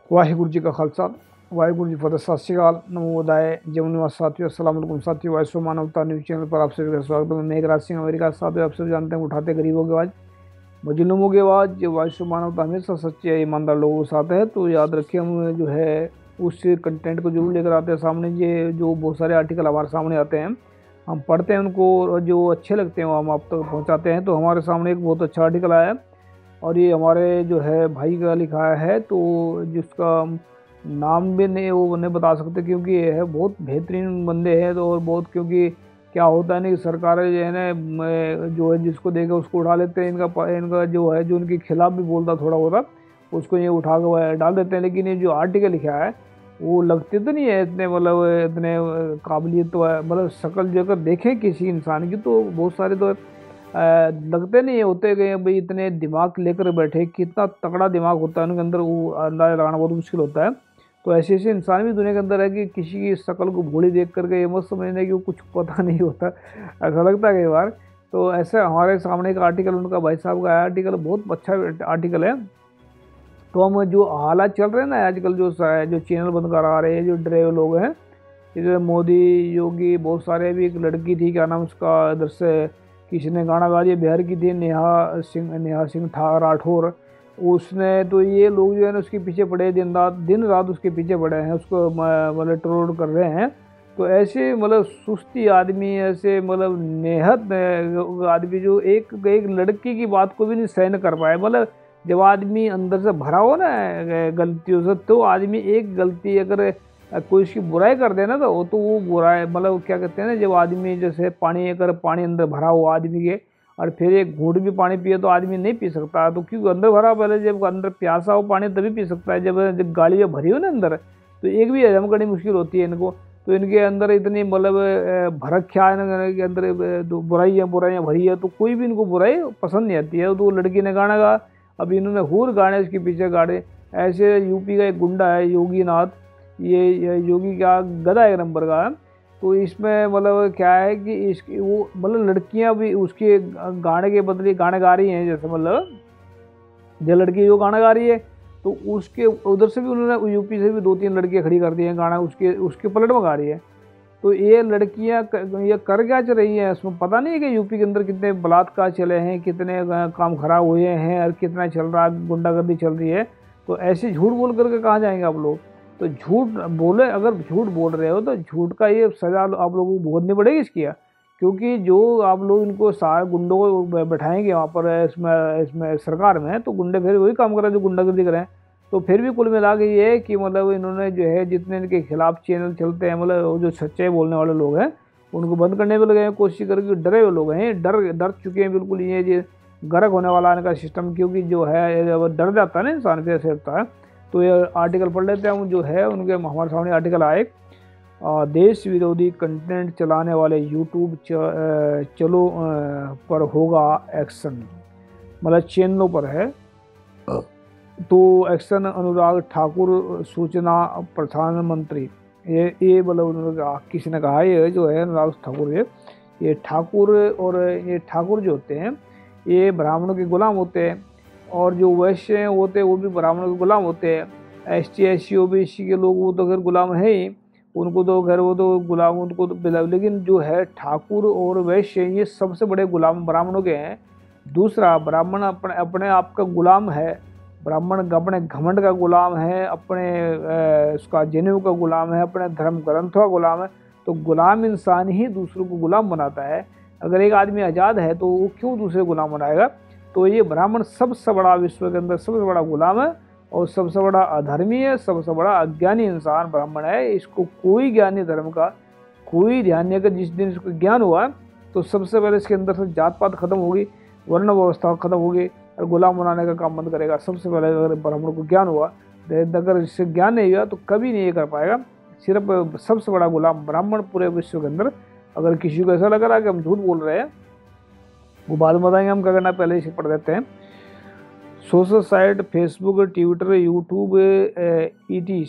वाहिगुरु जी का खालसा वाहिगुरु जी फतेह। सत श्री अकाल, नमो बुधाय, जय निवास साथियों, अस्सलाम वालेकुम साथियों। वाइसो मानवता न्यूज़ चैनल पर आप सभी का स्वागत है। मेघराज सिंह अमेरिका साथियों, आप सब जानते हैं उठाते गरीबों की आवाज़, मजलूमों की आवाज़। जो वाइसो मानवता हमेशा सच्चे ईमानदार लोगों के साथ है। तो याद रखिए, हम जो है उस कंटेंट को जरूर लेकर आते हैं सामने। ये जो बहुत सारे आर्टिकल हमारे सामने आते हैं, हम पढ़ते हैं उनको, और जो अच्छे लगते हैं वो हम आप तक पहुँचाते हैं। तो हमारे सामने एक बहुत अच्छा आर्टिकल आया है और ये हमारे जो है भाई का लिखा है, तो जिसका नाम भी नहीं वो नहीं बता सकते, क्योंकि ये है बहुत बेहतरीन बंदे हैं। तो और बहुत, क्योंकि क्या होता है ना कि सरकारें जो है ना जो है जिसको देखे उसको उठा लेते हैं। इनका जो है, जो उनके खिलाफ भी बोलता थोड़ा होता, उसको ये उठा के डाल देते हैं। लेकिन ये जो आर्टिकल लिखा है वो लगते तो नहीं है इतने, मतलब इतने काबिलियत तो है। मतलब शक्ल जो अगर देखें किसी इंसान की तो बहुत सारे तो लगते नहीं होते कि भाई इतने दिमाग लेकर बैठे, कितना तगड़ा दिमाग होता है उनके अंदर, वो अंदाजा लगाना बहुत मुश्किल होता है। तो ऐसे ऐसे इंसान भी दुनिया के अंदर है कि किसी की शक्ल को भोली देख करके ये मत समझने कि वो कुछ पता नहीं होता, ऐसा लगता है कई बार। तो ऐसे हमारे सामने एक आर्टिकल उनका भाई साहब का आर्टिकल बहुत अच्छा आर्टिकल है। तो हम जो हालात चल रहे हैं ना आजकल, जो चैनल बंद करा रहे हैं, जो डरे हुए लोग हैं, इधर मोदी योगी बहुत सारे। भी एक लड़की थी, क्या नाम उसका, इधर से किसी ने गाना गा दिया, बिहार की थी, नेहा सिंह राठौर। उसने तो ये लोग जो है ना उसके पीछे पड़े, दिन रात उसके पीछे पड़े हैं, उसको मतलब ट्रोल कर रहे हैं। तो ऐसे मतलब सुस्ती आदमी, ऐसे मतलब नेहत आदमी जो एक एक लड़की की बात को भी नहीं सहन कर पाए। मतलब जब आदमी अंदर से भरा हो ना गलतियों से, तो आदमी एक गलती अगर कोई उसकी बुराई कर देना तो वो बुराई, मतलब क्या कहते हैं ना, जब आदमी जैसे पानी, अगर पानी अंदर भरा हो आदमी के और फिर एक घूंट भी पानी पिए तो आदमी नहीं पी सकता। तो क्योंकि अंदर भरा, पहले जब अंदर प्यासा हो पानी तभी पी सकता है। जब गाड़ी में भरी हो ना अंदर, तो एक भी हजम करनी मुश्किल होती है इनको। तो इनके अंदर इतनी मतलब भरक क्या है के अंदर, बुराइयाँ भरी है, तो कोई भी इनको बुराई पसंद नहीं आती है। तो लड़की ने गाना गा, अभी इन्होंने हूर गाने इसके पीछे गाड़े। ऐसे यूपी का एक गुंडा है योगी नाथ, ये योगी क्या गधा एक नंबर का है। तो इसमें मतलब क्या है कि इसकी वो मतलब लड़कियां भी उसके गाने के बदले गाने गा रही हैं। जैसे मतलब जो लड़की जो गाना गा रही है, तो उसके उधर से भी उन्होंने यूपी से भी 2-3 लड़कियां खड़ी कर दी हैं, गाना उसके उसके पलट में गा रही है। तो ये लड़कियां ये कर क्या चल रही हैं, इसमें पता नहीं है कि यूपी के अंदर कितने बलात्कार चले हैं, कितने काम खराब हुए हैं, और कितना चल रहा है, गुंडागर्दी चल रही है। तो ऐसे झूठ बोल करके कहाँ जाएंगे आप लोग। तो झूठ बोले, अगर झूठ बोल रहे हो तो झूठ का ये सजा आप लोगों को भुगतनी पड़ेगी इसकी। क्योंकि जो आप लोग इनको सारे गुंडों को बैठाएंगे वहाँ पर इसमें इसमें सरकार में, तो गुंडे फिर वही काम कर रहे हैं जो गुंडागर्दी करें। तो फिर भी कुल मिला के ये है कि मतलब इन्होंने जो है जितने इनके खिलाफ चैनल चलते हैं, मतलब वो जो सच्चाई बोलने वाले लोग हैं उनको बंद करने में लगे हैं, कोशिश करके। डरे हुए लोग हैं, डर चुके हैं बिल्कुल। ये गर्क होने वाला इनका सिस्टम, क्योंकि जो है जब डर जाता है ना इंसान, फिर ऐसे होता है। तो ये आर्टिकल पढ़ लेते हैं जो है उनके, हमारे सामने आर्टिकल आए। देश विरोधी कंटेंट चलाने वाले यूट्यूब चलो पर होगा एक्शन, मतलब चैनलों पर है। तो एक्शन अनुराग ठाकुर, सूचना प्रधानमंत्री, ये मतलब उन्होंने किसी ने कहा, ये जो है अनुराग ठाकुर, ये ठाकुर, और ये ठाकुर जो होते हैं ये ब्राह्मणों के गुलाम होते हैं, और जो वैश्य होते हैं वो भी ब्राह्मणों के गुलाम होते हैं। ST SC OBC के लोग वो तो खैर गुलाम है ही, उनको तो खैर वो तो गुलाम, उनको तो। लेकिन जो है ठाकुर और वैश्य, ये सबसे बड़े गुलाम ब्राह्मणों के हैं। दूसरा, ब्राह्मण अपने अपने आप का गुलाम है, ब्राह्मण अपने घमंड का गुलाम है, अपने उसका जनेऊ का गुलाम है, अपने धर्म ग्रंथों का गुलाम है। तो गुलाम इंसान ही दूसरों को गुलाम बनाता है। अगर एक आदमी आज़ाद है तो वो क्यों दूसरे गुलाम बनाएगा। तो ये ब्राह्मण सबसे बड़ा, विश्व के अंदर सबसे बड़ा गुलाम है, और सबसे बड़ा अधर्मी है, सबसे बड़ा अज्ञानी इंसान ब्राह्मण है। इसको कोई ज्ञानी धर्म का कोई ध्यान नहीं। अगर जिस दिन इसको ज्ञान हुआ तो सबसे पहले इसके अंदर से जात पात खत्म होगी, वर्ण व्यवस्था खत्म होगी, और गुलाम बनाने का काम बंद करेगा सबसे पहले। अगर ब्राह्मण को ज्ञान हुआ, अगर इससे ज्ञान नहीं हुआ तो कभी नहीं ये कर पाएगा। सिर्फ सबसे बड़ा गुलाम ब्राह्मण पूरे विश्व के अंदर। अगर किसी को ऐसा लग रहा है कि हम झूठ बोल रहे हैं, वो बाद में बताएंगे हम क्या करना है, पहले इसे पढ़ देते हैं। Social site Facebook, Twitter, YouTube, ETC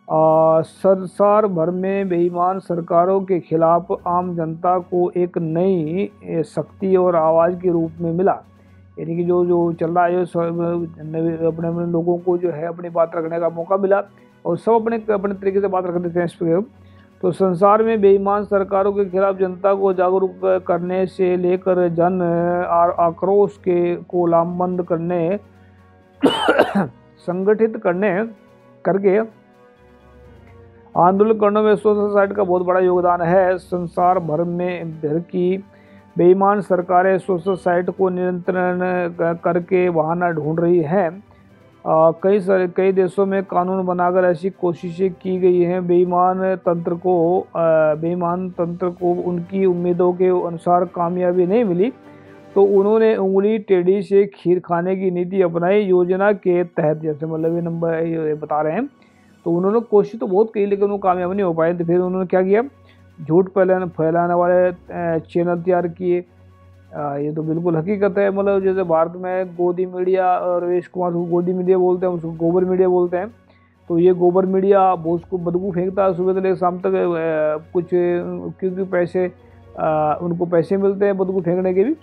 संसार भर में बेईमान सरकारों के खिलाफ आम जनता को एक नई शक्ति और आवाज़ के रूप में मिला। यानी कि जो जो चल रहा है, जो अपने अपने लोगों को जो है अपनी बात रखने का मौका मिला और सब अपने अपने तरीके से बात रख देते हैं इस पर। तो संसार में बेईमान सरकारों के खिलाफ जनता को जागरूक करने से लेकर जन आक्रोश के को लामबंद करने संगठित करने करके आंदोलन करने में सोशल साइट का बहुत बड़ा योगदान है। संसार भर की बेईमान सरकारें सोशल साइट को नियंत्रण करके बहाना ढूंढ रही हैं। कई देशों में कानून बनाकर ऐसी कोशिशें की गई हैं। बेईमान तंत्र को उनकी उम्मीदों के अनुसार कामयाबी नहीं मिली तो उन्होंने उंगली टेढ़ी से खीर खाने की नीति अपनाई। योजना के तहत, जैसे मतलब ये नंबर ये बता रहे हैं, तो उन्होंने कोशिश तो बहुत की लेकिन वो कामयाब नहीं हो पाए। तो फिर उन्होंने क्या किया, झूठ फैलाने वाले चैनल तैयार किए। ये तो बिल्कुल हकीकत है। मतलब जैसे भारत में गोदी मीडिया और रवीश कुमार को गोदी मीडिया बोलते हैं, उसको गोबर मीडिया बोलते हैं। तो ये गोबर मीडिया बहुत को बदबू फेंकता है सुबह से लेकर शाम तक, कुछ क्योंकि पैसे उनको पैसे मिलते हैं बदबू फेंकने के भी।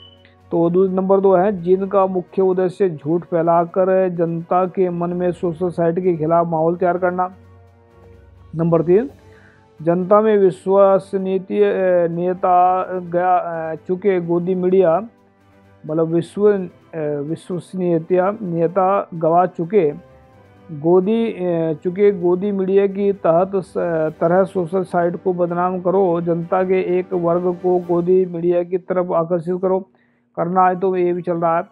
तो नंबर 2 है, जिनका मुख्य उद्देश्य झूठ फैलाकर जनता के मन में सोशल साइट के खिलाफ माहौल तैयार करना। नंबर 3, जनता में विश्वसनीयता गया चुके गोदी मीडिया, मतलब विश्वसनीयता गवा चुके गोदी मीडिया की तरह सोशल साइट को बदनाम करो। जनता के एक वर्ग को गोदी मीडिया की तरफ आकर्षित करना है, तो ये भी चल रहा है।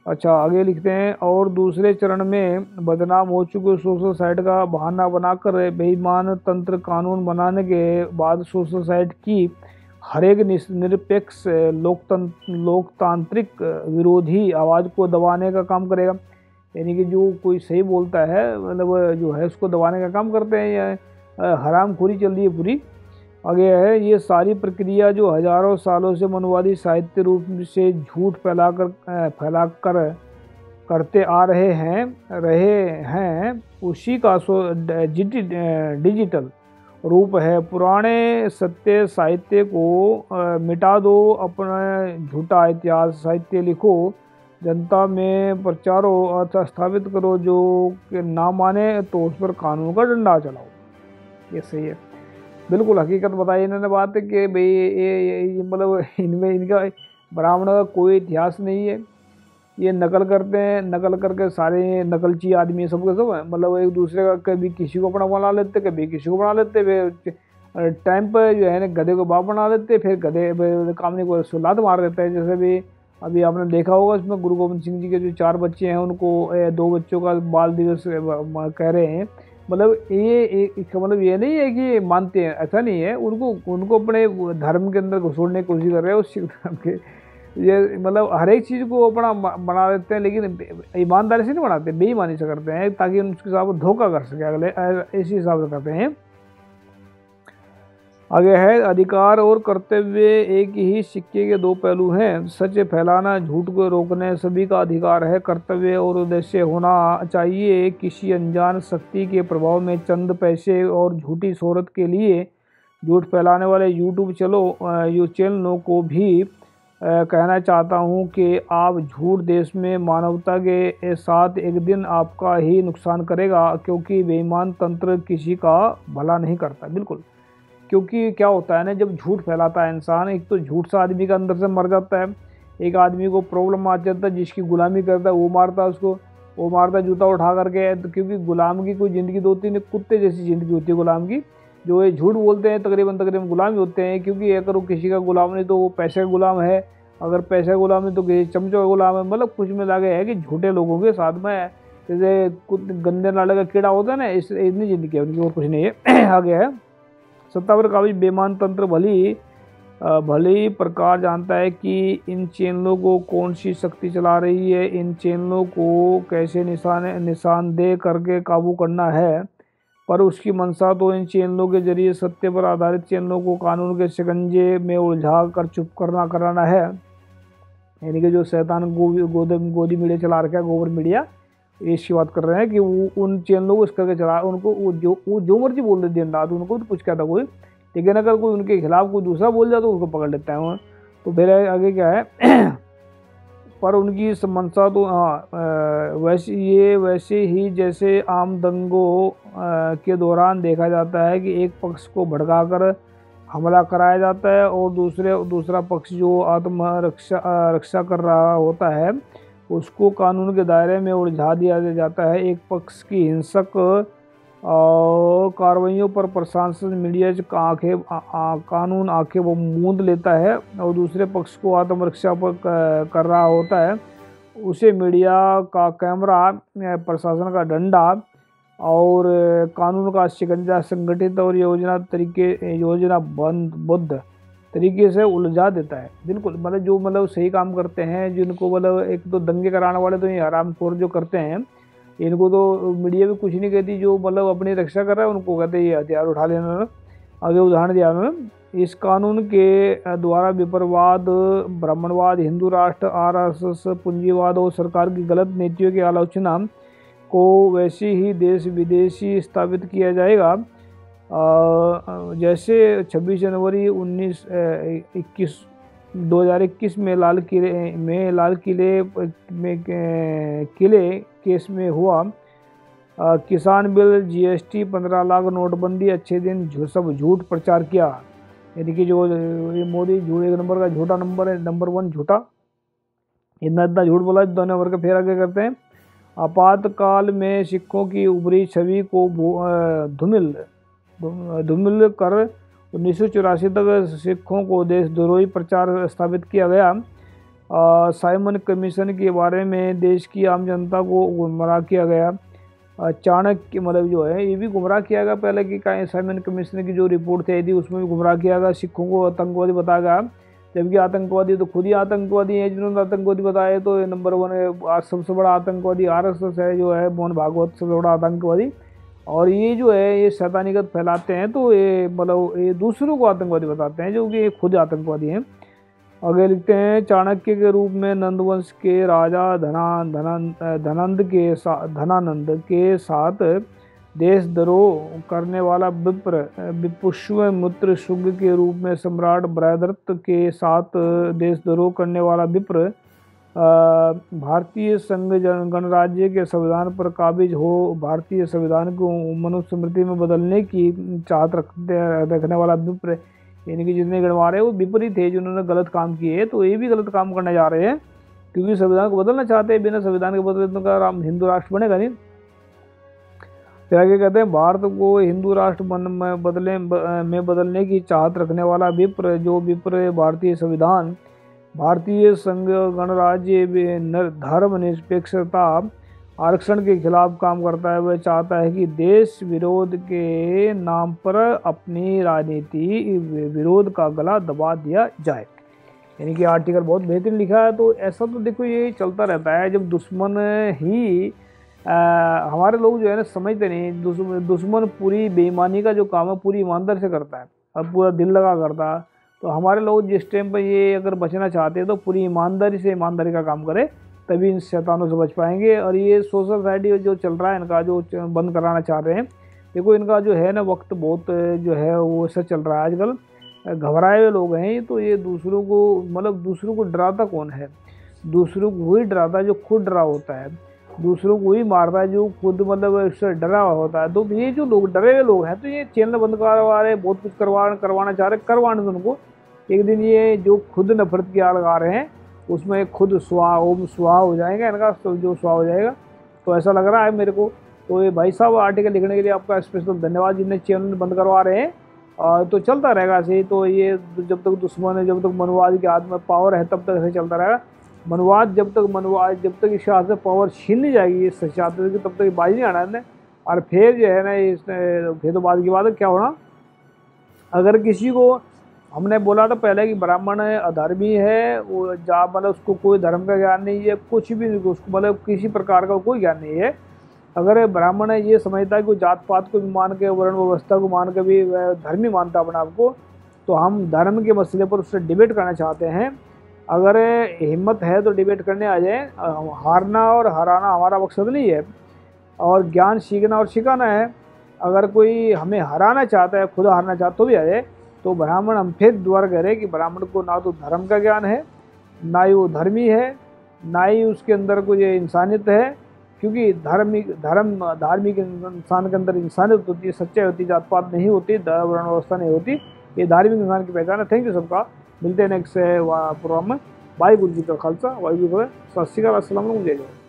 अच्छा, आगे लिखते हैं, और दूसरे चरण में बदनाम हो चुके सोशल साइट का बहाना बनाकर बेईमान तंत्र कानून बनाने के बाद सोशल साइट की हर एक निरपेक्ष लोकतांत्रिक विरोधी आवाज़ को दबाने का काम करेगा। यानी कि जो कोई सही बोलता है, मतलब जो है उसको दबाने का काम करते हैं। या हरामखोरी चल रही है पूरी। आगे है, ये सारी प्रक्रिया जो हजारों सालों से मनुवादी साहित्य रूप से झूठ फैलाकर करते आ रहे हैं उसी का डिजिटल रूप है। पुराने सत्य साहित्य को मिटा दो, अपना झूठा इतिहास साहित्य लिखो, जनता में प्रचारो अर्थ स्थापित करो। जो ना माने तो उस पर कानून का डंडा चलाओ। ये सही है, बिल्कुल हकीकत बताई इन्होंने बात है कि भाई ये मतलब इनमें इनका ब्राह्मण का कोई इतिहास नहीं है। ये नकल करते हैं, नकल करके सारे नकलची आदमी सब के सब है। मतलब एक दूसरे का कभी किसी को अपना बना लेते, कभी किसी को बना लेते, फिर टाइम पर जो है ना गधे को बाप बना लेते, फिर गधे कामने को सुलात मार देते हैं। जैसे भी अभी आपने देखा होगा, इसमें गुरु गोविंद सिंह जी के जो 4 बच्चे हैं उनको 2 बच्चों का बाल दिवस कह रहे हैं। मतलब ये मतलब ये नहीं है कि मानते हैं, ऐसा नहीं है। उनको अपने धर्म के अंदर घुसोड़ने की कोशिश कर रहे हैं उस धर्म के। ये मतलब हर एक चीज़ को अपना बना देते हैं, लेकिन ईमानदारी से नहीं बनाते, बेईमानी से करते हैं ताकि उसके साथ धोखा कर सके अगले, इसी हिसाब से करते हैं। आगे है, अधिकार और कर्तव्य एक ही सिक्के के 2 पहलू हैं। सच फैलाना, झूठ को रोकने सभी का अधिकार है। कर्तव्य और उद्देश्य होना चाहिए। किसी अनजान शक्ति के प्रभाव में चंद पैसे और झूठी शोहरत के लिए झूठ फैलाने वाले यूट्यूब चैनलों को भी कहना चाहता हूं कि आप झूठ देश में मानवता के साथ एक दिन आपका ही नुकसान करेगा, क्योंकि बेईमान तंत्र किसी का भला नहीं करता। बिल्कुल, क्योंकि क्या होता है ना, जब झूठ फैलाता है इंसान, एक तो झूठ से आदमी का अंदर से मर जाता है। एक आदमी को प्रॉब्लम आ जाता है, जिसकी गुलामी करता है वो मारता है उसको, वो मारता है जूता उठा करके। तो क्योंकि गुलाम की कोई ज़िंदगी तो होती नहीं, कुत्ते जैसी ज़िंदगी होती है गुलाम की। जो ये झूठ बोलते हैं तकरीबन गुलाम होते हैं, क्योंकि अगर वो किसी का गुलाम नहीं तो वो पैसे का गुलाम है, अगर पैसे का गुलाम नहीं तो किसी चमचों का गुलाम है। मतलब कुछ में लगे है कि झूठे लोगों के साथ में जैसे गंदे नाले का कीड़ा होता है ना, इतनी ज़िंदगी है उनकी, और कुछ नहीं है। आगे है, सत्तावर काबिज बेईमान तंत्र भली प्रकार जानता है कि इन चैनलों को कौन सी शक्ति चला रही है, इन चैनलों को कैसे निशानदेह करके काबू करना है। पर उसकी मंशा तो इन चैनलों के जरिए सत्य पर आधारित चैनलों को कानून के शिकंजे में उलझा कर चुप कराना है। यानी कि जो शैतान गोदी मीडिया चला रखा है, गोबर मीडिया, इसकी बात कर रहे हैं कि वो उन चैनलों को इस करके चला, उनको वो जो मर्जी बोल रहे दिन रात, उनको तो कुछ कहता कोई, लेकिन अगर कोई उनके खिलाफ कोई दूसरा बोल जाए तो उसको पकड़ लेता है वो। तो फिर आगे क्या है पर उनकी मंशा तो वैसे ही जैसे आम दंगों के दौरान देखा जाता है कि एक पक्ष को भड़काकर हमला कराया जाता है और दूसरा पक्ष जो आत्मरक्षा रक्षा कर रहा होता है उसको कानून के दायरे में उलझा दिया जाता है। एक पक्ष की हिंसक कार्रवाइयों पर प्रशासन मीडिया कानून आंखें वो मूंद लेता है और दूसरे पक्ष को आत्मरक्षा पर कर रहा होता है उसे मीडिया का कैमरा, प्रशासन का डंडा और कानून का शिकंजा संगठित और योजनाबद्ध तरीके से उलझा देता है। बिल्कुल, मतलब जो सही काम करते हैं, जिनको एक तो दंगे कराने वाले तो ये हरामखोर जो करते हैं इनको तो मीडिया भी कुछ नहीं कहती, जो अपनी रक्षा कर रहा है उनको कहते हैं ये हथियार उठा लेना। आगे उदाहरण दिया उन्होंने, इस कानून के द्वारा विपरवाद, ब्राह्मणवाद, हिंदू राष्ट्र, आरएसएस, पूंजीवाद और सरकार की गलत नीतियों की आलोचना को वैसे ही देश विदेशी स्थापित किया जाएगा जैसे 26 जनवरी 2021 में लाल किले केस में हुआ। किसान बिल, जीएसटी, 15 लाख नोटबंदी, अच्छे दिन, सब झूठ प्रचार किया। यानी कि जो ये मोदी झूठ, एक नंबर का झूठा नंबर है, नंबर 1 झूठा। इतना झूठ बोला दोनों नंबर का फेर आगे करते हैं। आपातकाल में सिखों की उभरी छवि को धूमिल कर 1984 तक सिखों को देशद्रोही प्रचार स्थापित किया गया। साइमन कमीशन के बारे में देश की आम जनता को गुमराह किया गया। चाणक्य जो है ये भी गुमराह किया गया पहले कि साइमन कमीशन की जो रिपोर्ट थी उसमें भी गुमराह किया गया, सिखों को आतंकवादी बताया गया, जबकि आतंकवादी तो खुद ही आतंकवादी हैं जिन्होंने आतंकवादी बताए। तो नंबर 1 है, सबसे बड़ा आतंकवादी आरएसएस है जो है, मोहन भागवत सबसे बड़ा आतंकवादी। और ये जो है ये शैतानियत फैलाते हैं, तो ये दूसरों को आतंकवादी बताते हैं जो कि खुद आतंकवादी हैं। आगे लिखते हैं, चाणक्य के रूप में नंदवंश के राजा धनानंद के साथ देशद्रोह करने वाला विपुष्यमित्र, शुंग के रूप में सम्राट बृहद्रथ के साथ देशद्रोह करने वाला विप्र, भारतीय संघ गणराज्य के संविधान पर काबिज हो भारतीय संविधान को मनुस्मृति में बदलने की चाहत रखने वाला विप्र, यानी कि जितने गणवार है वो विपरीत थे जिन्होंने गलत काम किए, तो ये भी गलत काम करने जा रहे हैं क्योंकि संविधान को बदलना चाहते हैं। बिना संविधान के बदले का हिंदू राष्ट्र बनेगा नहीं। फिर आगे कहते हैं, भारत को हिंदू राष्ट्र में बदलने की चाहत रखने वाला विप्र, जो विप्र भारतीय संविधान, भारतीय संघ गणराज्य, धर्मनिरपेक्षता, आरक्षण के खिलाफ काम करता है। वह चाहता है कि देश विरोध के नाम पर अपनी राजनीति विरोध का गला दबा दिया जाए। यानी कि आर्टिकल बहुत बेहतरीन लिखा है। तो ऐसा तो देखो ये चलता रहता है, जब दुश्मन ही हमारे लोग जो है ना समझते नहीं, दुश्मन पूरी बेईमानी का जो काम है पूरी ईमानदारी से करता है और पूरा दिल लगा करता है। तो हमारे लोग जिस टाइम पर ये अगर बचना चाहते हैं तो पूरी ईमानदारी से ईमानदारी का काम करें, तभी इन शैतानों से बच पाएंगे। और ये सोशल साइडी जो चल रहा है इनका, जो बंद कराना चाह रहे हैं, देखो इनका जो है ना वक्त बहुत जो है वो ऐसा चल रहा है आजकल, घबराए हुए लोग हैं। तो ये दूसरों को डराता कौन है? दूसरों को वही डराता है जो खुद डरा होता है, दूसरों को वही मारता है जो खुद इससे डरा हुआ होता है। तो ये जो लोग डरे हुए लोग हैं, तो ये चैनल बंद करवा रहे हैं, बहुत कुछ करवाना चाह रहे, करवाने दो उनको। एक दिन ये जो खुद नफरत की आग लगा रहे हैं उसमें खुद ओम स्वाहा हो जाएगा इनका, तो जो स्वाहा हो जाएगा, तो ऐसा लग रहा है मेरे को। तो ये भाई साहब आर्टिकल लिखने के लिए आपका स्पेशल धन्यवाद, जिन्हें चैनल बंद करवा रहे हैं। तो चलता रहेगा ऐसे ही। तो ये जब तक दुश्मन है, जब तक मनवाद के हाथ में पावर है, तब तक ऐसे चलता रहेगा। जब तक इस हाथ से पावर छीन ली जाएगी इस शास्त्र की, तब तक बाजी नहीं आना है। और फिर जो है ना फिर तो बाद की बात है क्या होना। अगर किसी को हमने बोला था पहले कि ब्राह्मण अधर्मी है, वो उसको कोई धर्म का ज्ञान नहीं है, कुछ भी उसको किसी प्रकार का कोई ज्ञान नहीं है। अगर ब्राह्मण है ये समझता है कि जात पात को भी मान के, वर्ण व्यवस्था को मान के भी धर्मी मानता अपने आप को, तो हम धर्म के मसले पर उससे डिबेट करना चाहते हैं। अगर हिम्मत है तो डिबेट करने आ जाए। हारना और हराना हमारा मकसद नहीं है, और ज्ञान सीखना और सिखाना है। अगर कोई हमें हराना चाहता है, खुद हारना चाहता तो भी आ जाए। तो ब्राह्मण हम फिर दोबारा कह रहे हैं कि ब्राह्मण को ना तो धर्म का ज्ञान है, ना ही वो धर्मी है, ना ही उसके अंदर कोई इंसानियत है, क्योंकि धार्मिक इंसान के अंदर इंसानियत होती है, सच्चाई होती है, जात पात नहीं होती, वर्ण व्यवस्था नहीं होती। ये धार्मिक इंसान की पहचान है। थैंक यू सबका, मिलते हैं नेक्स्ट प्रोग्राम में। वाहिगुरू जी का खालसा, वाहिगुरू जी का सत श्री अकाल, अस्सलाम वालेकुम, जय जय।